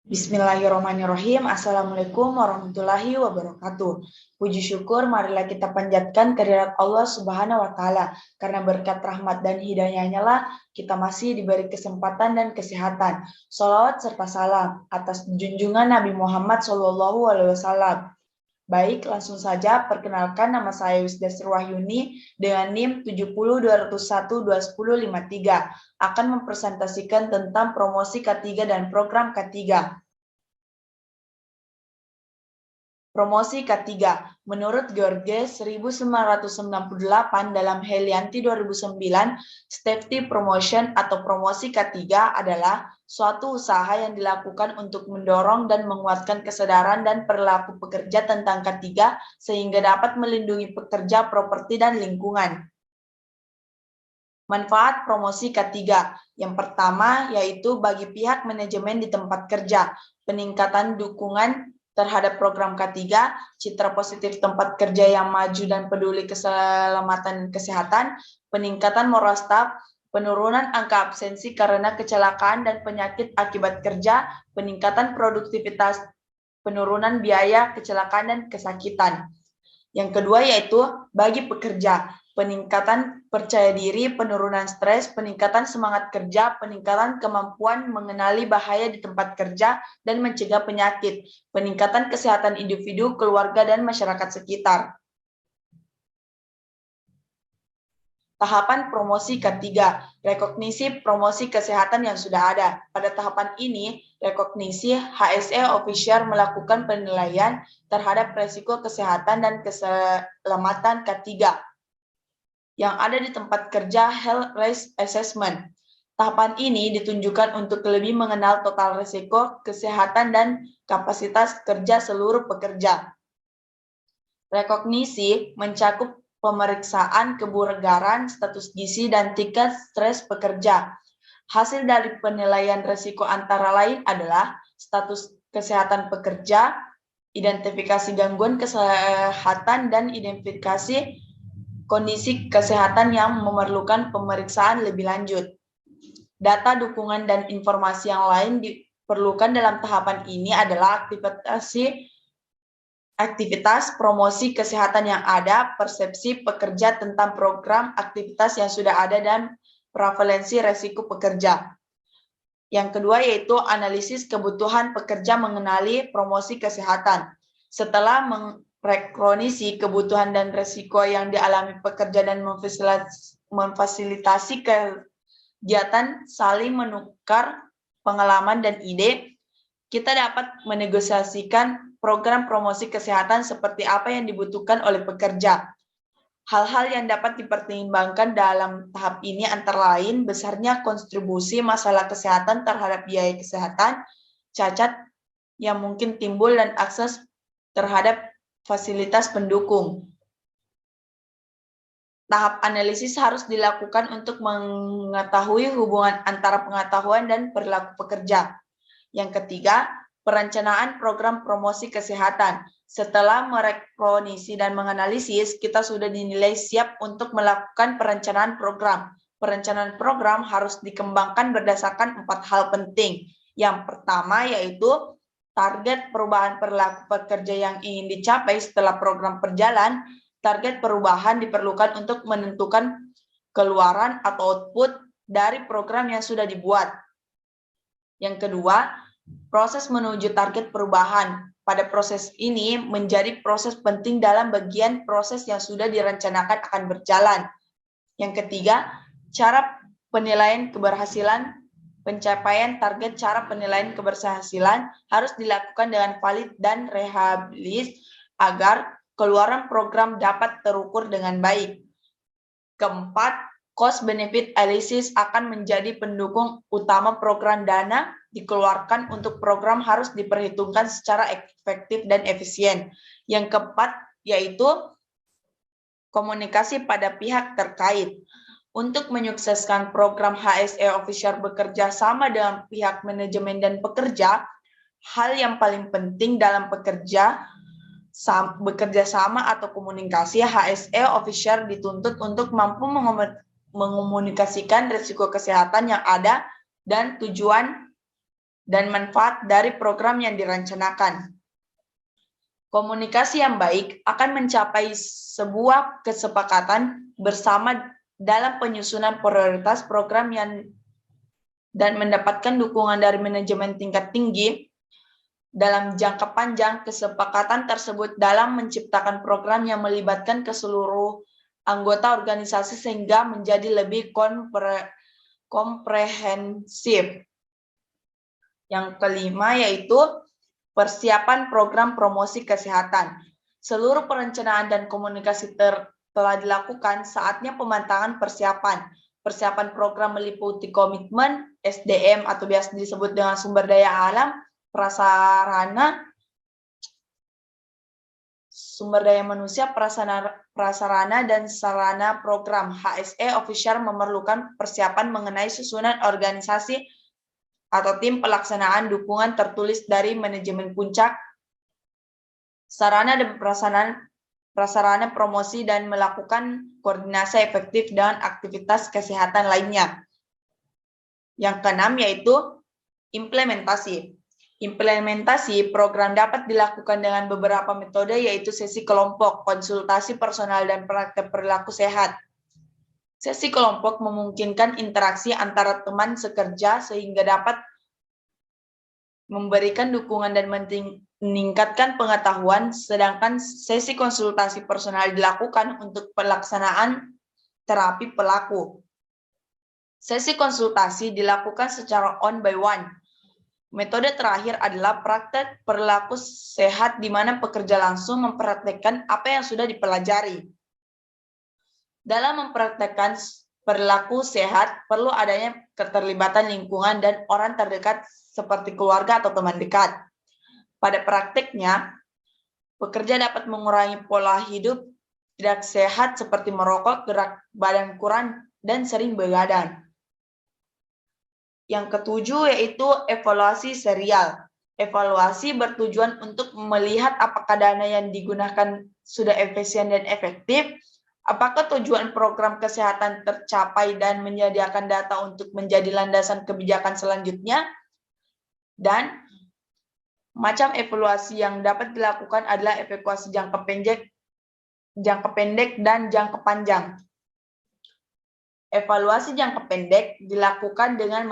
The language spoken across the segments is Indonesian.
Bismillahirrahmanirrahim. Assalamualaikum warahmatullahi wabarakatuh. Puji syukur marilah kita panjatkan kehadirat Allah Subhanahu wa taala. Karena berkat rahmat dan hidayahnya lah kita masih diberi kesempatan dan kesehatan. Shalawat serta salam atas junjungan Nabi Muhammad SAW. Baik, langsung saja perkenalkan, nama saya Wisda Wahyuni dengan NIM 7020121053 akan mempresentasikan tentang promosi K3 dan program K3. Promosi K3. Menurut George 1998 dalam Helianti 2009, safety promotion atau promosi K3 adalah suatu usaha yang dilakukan untuk mendorong dan menguatkan kesadaran dan perilaku pekerja tentang K3 sehingga dapat melindungi pekerja, properti, dan lingkungan. Manfaat promosi K3. Yang pertama yaitu bagi pihak manajemen di tempat kerja, peningkatan dukungan terhadap program K3, citra positif tempat kerja yang maju dan peduli keselamatan kesehatan, peningkatan moral staf, penurunan angka absensi karena kecelakaan dan penyakit akibat kerja, peningkatan produktivitas, penurunan biaya kecelakaan dan kesakitan. Yang kedua yaitu bagi pekerja, peningkatan percaya diri, penurunan stres, peningkatan semangat kerja, peningkatan kemampuan mengenali bahaya di tempat kerja dan mencegah penyakit, peningkatan kesehatan individu, keluarga, dan masyarakat sekitar. Tahapan promosi K3, rekognisi promosi kesehatan yang sudah ada. Pada tahapan ini, rekognisi HSE Officer melakukan penilaian terhadap risiko kesehatan dan keselamatan K3 yang ada di tempat kerja, health risk assessment. Tahapan ini ditunjukkan untuk lebih mengenal total risiko kesehatan dan kapasitas kerja seluruh pekerja. Rekognisi mencakup pemeriksaan kebugaran, status gizi, dan tingkat stres pekerja. Hasil dari penilaian risiko antara lain adalah status kesehatan pekerja, identifikasi gangguan kesehatan, dan identifikasi kondisi kesehatan yang memerlukan pemeriksaan lebih lanjut. Data, dukungan, dan informasi yang lain diperlukan dalam tahapan ini adalah aktivitas promosi kesehatan yang ada, persepsi pekerja tentang program aktivitas yang sudah ada, dan prevalensi resiko pekerja. Yang kedua yaitu analisis kebutuhan pekerja mengenali promosi kesehatan. Setelah merekognosi kebutuhan dan resiko yang dialami pekerja dan memfasilitasi kegiatan saling menukar pengalaman dan ide, kita dapat menegosiasikan program promosi kesehatan seperti apa yang dibutuhkan oleh pekerja. Hal-hal yang dapat dipertimbangkan dalam tahap ini antara lain besarnya kontribusi masalah kesehatan terhadap biaya kesehatan, cacat yang mungkin timbul, dan akses terhadap fasilitas pendukung. Tahap analisis harus dilakukan untuk mengetahui hubungan antara pengetahuan dan perilaku pekerja. Yang ketiga, perencanaan program promosi kesehatan. Setelah merekognosi dan menganalisis, kita sudah dinilai siap untuk melakukan perencanaan program. Perencanaan program harus dikembangkan berdasarkan 4 hal penting. Yang pertama yaitu target perubahan perilaku pekerja yang ingin dicapai setelah program berjalan. Target perubahan diperlukan untuk menentukan keluaran atau output dari program yang sudah dibuat. Yang kedua, proses menuju target perubahan. Pada proses ini menjadi proses penting dalam bagian proses yang sudah direncanakan akan berjalan. Yang ketiga, cara penilaian keberhasilan pencapaian target. Cara penilaian keberhasilan harus dilakukan dengan valid dan reliable agar keluaran program dapat terukur dengan baik. Keempat, cost benefit analysis akan menjadi pendukung utama program. Dana dikeluarkan untuk program harus diperhitungkan secara efektif dan efisien. Yang keempat yaitu komunikasi pada pihak terkait. Untuk menyukseskan program HSE Officer bekerja sama dengan pihak manajemen dan pekerja, hal yang paling penting dalam bekerja sama atau komunikasi, HSE Officer dituntut untuk mampu mengomunikasikan risiko kesehatan yang ada dan tujuan dan manfaat dari program yang direncanakan. Komunikasi yang baik akan mencapai sebuah kesepakatan bersama dalam penyusunan prioritas program dan mendapatkan dukungan dari manajemen tingkat tinggi. Dalam jangka panjang, kesepakatan tersebut dalam menciptakan program yang melibatkan keseluruh anggota organisasi sehingga menjadi lebih komprehensif. Yang kelima yaitu persiapan program promosi kesehatan. Seluruh perencanaan dan komunikasi telah dilakukan, saatnya pemantangan persiapan. Persiapan program meliputi komitmen, SDM atau biasa disebut dengan sumber daya alam, sumber daya manusia, prasarana, dan sarana program. HSE official memerlukan persiapan mengenai susunan organisasi atau tim pelaksanaan dukungan tertulis dari manajemen puncak, sarana dan prasarana promosi, dan melakukan koordinasi efektif dengan aktivitas kesehatan lainnya. Yang keenam yaitu implementasi. Implementasi program dapat dilakukan dengan beberapa metode yaitu sesi kelompok, konsultasi personal, dan praktek perilaku sehat. Sesi kelompok memungkinkan interaksi antara teman sekerja sehingga dapat memberikan dukungan dan meningkatkan pengetahuan, sedangkan sesi konsultasi personal dilakukan untuk pelaksanaan terapi pelaku. Sesi konsultasi dilakukan secara on by one. Metode terakhir adalah praktek perilaku sehat di mana pekerja langsung mempraktekkan apa yang sudah dipelajari. Dalam mempraktekkan perilaku sehat, perlu adanya keterlibatan lingkungan dan orang terdekat seperti keluarga atau teman dekat. Pada prakteknya, pekerja dapat mengurangi pola hidup tidak sehat seperti merokok, gerak badan kurang, dan sering begadang. Yang ketujuh yaitu evaluasi serial. Evaluasi bertujuan untuk melihat apakah dana yang digunakan sudah efisien dan efektif, apakah tujuan program kesehatan tercapai dan menyediakan data untuk menjadi landasan kebijakan selanjutnya. Dan macam evaluasi yang dapat dilakukan adalah evaluasi jangka pendek dan jangka panjang. Evaluasi jangka pendek dilakukan dengan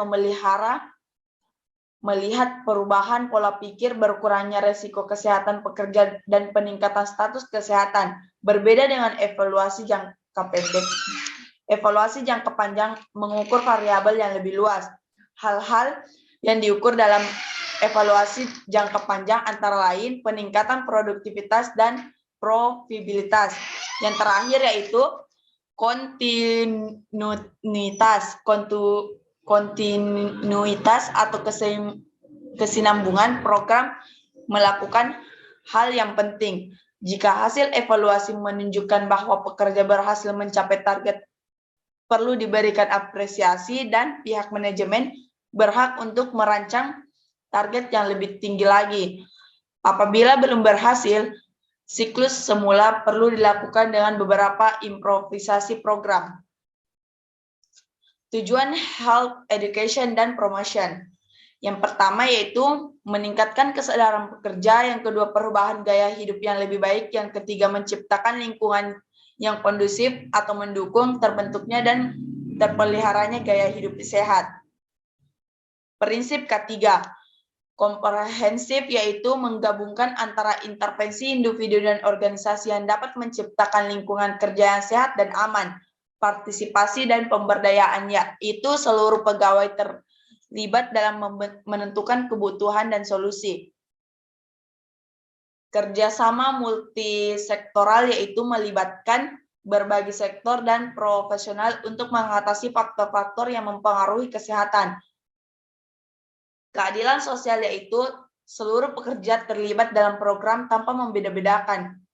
melihat perubahan pola pikir, berkurangnya resiko kesehatan pekerja, dan peningkatan status kesehatan. Berbeda dengan evaluasi jangka pendek. Evaluasi jangka panjang mengukur variabel yang lebih luas. Hal-hal yang diukur dalam evaluasi jangka panjang antara lain peningkatan produktivitas dan profitabilitas. Yang terakhir yaitu kontinuitas atau kesinambungan program melakukan hal yang penting. Jika hasil evaluasi menunjukkan bahwa pekerja berhasil mencapai target, perlu diberikan apresiasi dan pihak manajemen berhak untuk merancang target yang lebih tinggi lagi. Apabila belum berhasil, siklus semula perlu dilakukan dengan beberapa improvisasi program. Tujuan health education dan promotion. Yang pertama yaitu meningkatkan kesadaran pekerja, yang kedua perubahan gaya hidup yang lebih baik, yang ketiga menciptakan lingkungan yang kondusif atau mendukung terbentuknya dan terpeliharanya gaya hidup sehat. Prinsip ketiga, komprehensif, yaitu menggabungkan antara intervensi individu dan organisasi yang dapat menciptakan lingkungan kerja yang sehat dan aman, partisipasi dan pemberdayaan, yaitu seluruh pegawai terlibat dalam menentukan kebutuhan dan solusi. Kerjasama multisektoral, yaitu melibatkan berbagai sektor dan profesional untuk mengatasi faktor-faktor yang mempengaruhi kesehatan. Keadilan sosial, yaitu seluruh pekerja terlibat dalam program tanpa membeda-bedakan.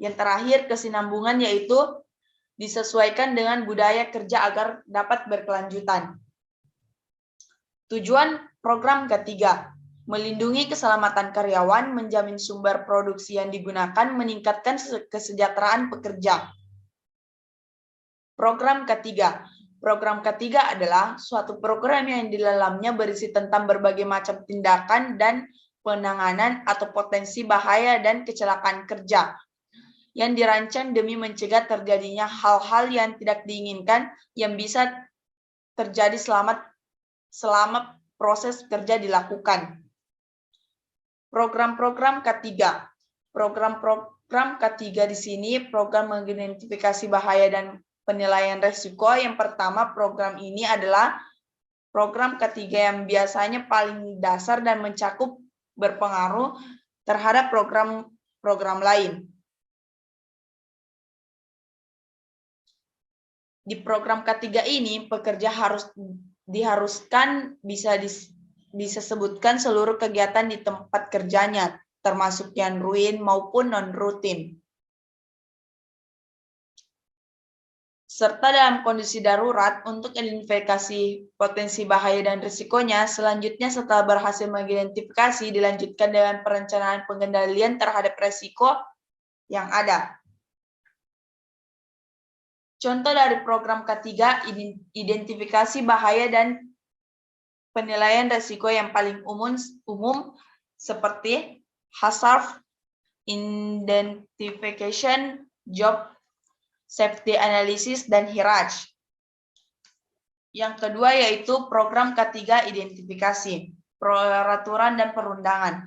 Yang terakhir, kesinambungan, yaitu disesuaikan dengan budaya kerja agar dapat berkelanjutan. Tujuan program ketiga, melindungi keselamatan karyawan, menjamin sumber produksi yang digunakan, meningkatkan kesejahteraan pekerja. Program ketiga, Program ketiga adalah suatu program yang di dalamnya berisi tentang berbagai macam tindakan dan penanganan atau potensi bahaya dan kecelakaan kerja yang dirancang demi mencegah terjadinya hal-hal yang tidak diinginkan yang bisa terjadi selama proses kerja dilakukan. Program-program ketiga. Program-program ketiga di sini program mengidentifikasi bahaya dan penilaian risiko. Yang pertama, program ini adalah program ketiga yang biasanya paling dasar dan mencakup berpengaruh terhadap program-program lain. Di program ketiga ini, pekerja diharuskan bisa sebutkan seluruh kegiatan di tempat kerjanya, termasuk yang rutin maupun non-rutin. Serta dalam kondisi darurat untuk identifikasi potensi bahaya dan risikonya, selanjutnya setelah berhasil mengidentifikasi, dilanjutkan dengan perencanaan pengendalian terhadap risiko yang ada. Contoh dari program ketiga, identifikasi bahaya dan penilaian risiko yang paling umum seperti hazard identification, job safety analysis, dan HIRAJ. Yang kedua yaitu program ketiga identifikasi, peraturan dan perundangan.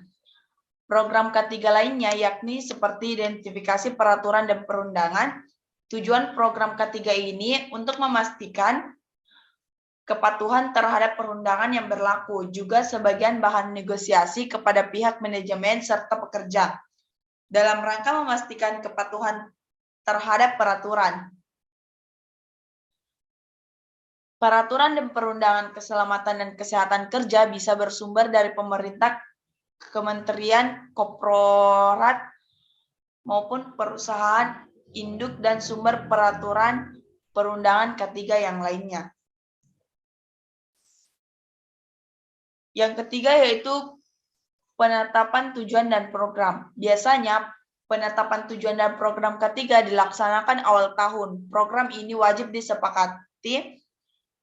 Program ketiga lainnya yakni seperti identifikasi peraturan dan perundangan. Tujuan program ketiga ini untuk memastikan kepatuhan terhadap perundangan yang berlaku, juga sebagian bahan negosiasi kepada pihak manajemen serta pekerja, dalam rangka memastikan kepatuhan terhadap peraturan. Peraturan dan perundangan keselamatan dan kesehatan kerja bisa bersumber dari pemerintah, kementerian, korporat, maupun perusahaan induk dan sumber peraturan perundangan ketiga yang lainnya. Yang ketiga yaitu penetapan tujuan dan program. Biasanya penetapan tujuan dan program ketiga dilaksanakan awal tahun. Program ini wajib disepakati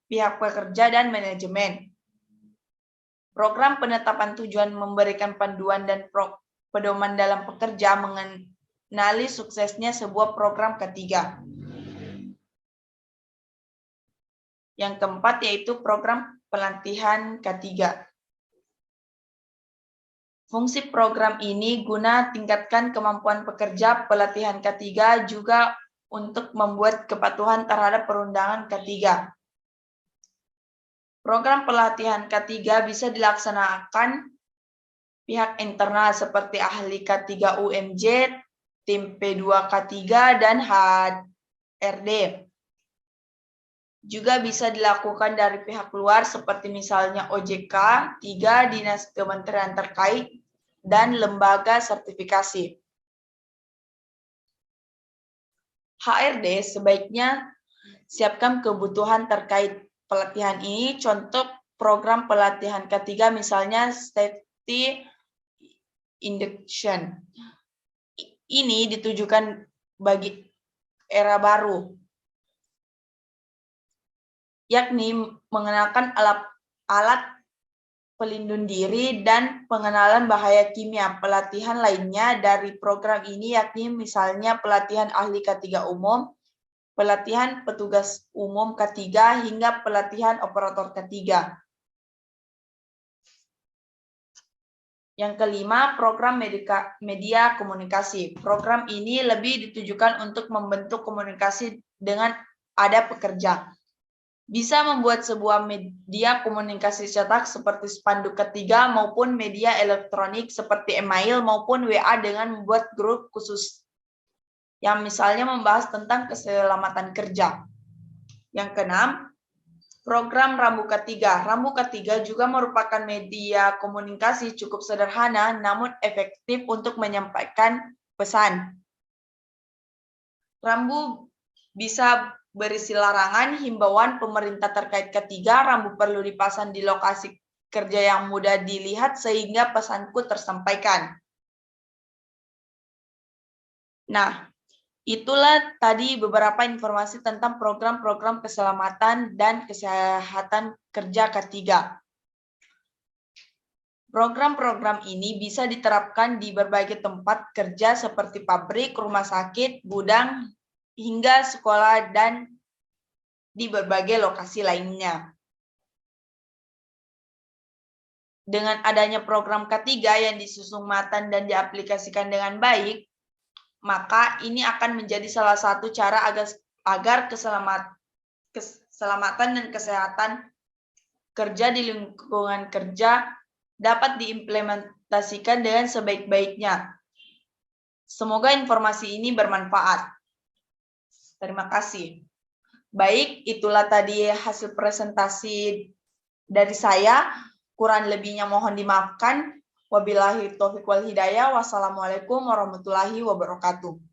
pihak pekerja dan manajemen. Program penetapan tujuan memberikan panduan dan pedoman dalam pekerja mengenali suksesnya sebuah program ketiga. Yang keempat yaitu program pelatihan ketiga. Fungsi program ini guna tingkatkan kemampuan pekerja. Pelatihan ketiga juga untuk membuat kepatuhan terhadap perundangan ketiga. Program pelatihan ketiga bisa dilaksanakan pihak internal seperti ahli K3 UMJ, tim P2K3, dan HRD. Juga bisa dilakukan dari pihak luar seperti misalnya OJK, 3 dinas kementerian terkait, dan lembaga sertifikasi. HRD sebaiknya siapkan kebutuhan terkait pelatihan ini. Contoh program pelatihan ketiga misalnya safety induction. Ini ditujukan bagi era baru, yakni mengenakan alat pelindung diri dan pengenalan bahaya kimia. Pelatihan lainnya dari program ini yakni misalnya pelatihan ahli K3 umum, pelatihan petugas umum K3, hingga pelatihan operator K3. Yang kelima, program media komunikasi. Program ini lebih ditujukan untuk membentuk komunikasi dengan ada pekerja. Bisa membuat sebuah media komunikasi cetak seperti spanduk ketiga maupun media elektronik seperti email maupun WA dengan membuat grup khusus yang misalnya membahas tentang keselamatan kerja. Yang keenam, program Rambu K3. Rambu K3 juga merupakan media komunikasi cukup sederhana namun efektif untuk menyampaikan pesan. Rambu bisa berisi larangan, himbauan pemerintah terkait ketiga. Rambu perlu dipasang di lokasi kerja yang mudah dilihat sehingga pesanku tersampaikan. Nah, Itulah tadi beberapa informasi tentang program-program keselamatan dan kesehatan kerja K3. Program-program ini bisa diterapkan di berbagai tempat kerja seperti pabrik, rumah sakit, gudang, hingga sekolah, dan di berbagai lokasi lainnya. Dengan adanya program K3 yang disusun matang dan diaplikasikan dengan baik, maka ini akan menjadi salah satu cara agar keselamatan dan kesehatan kerja di lingkungan kerja dapat diimplementasikan dengan sebaik-baiknya. Semoga informasi ini bermanfaat. Terima kasih. Baik, itulah tadi hasil presentasi dari saya. Kurang lebihnya mohon dimaafkan. Wabillahi taufiq wal hidayah. Wassalamualaikum warahmatullahi wabarakatuh.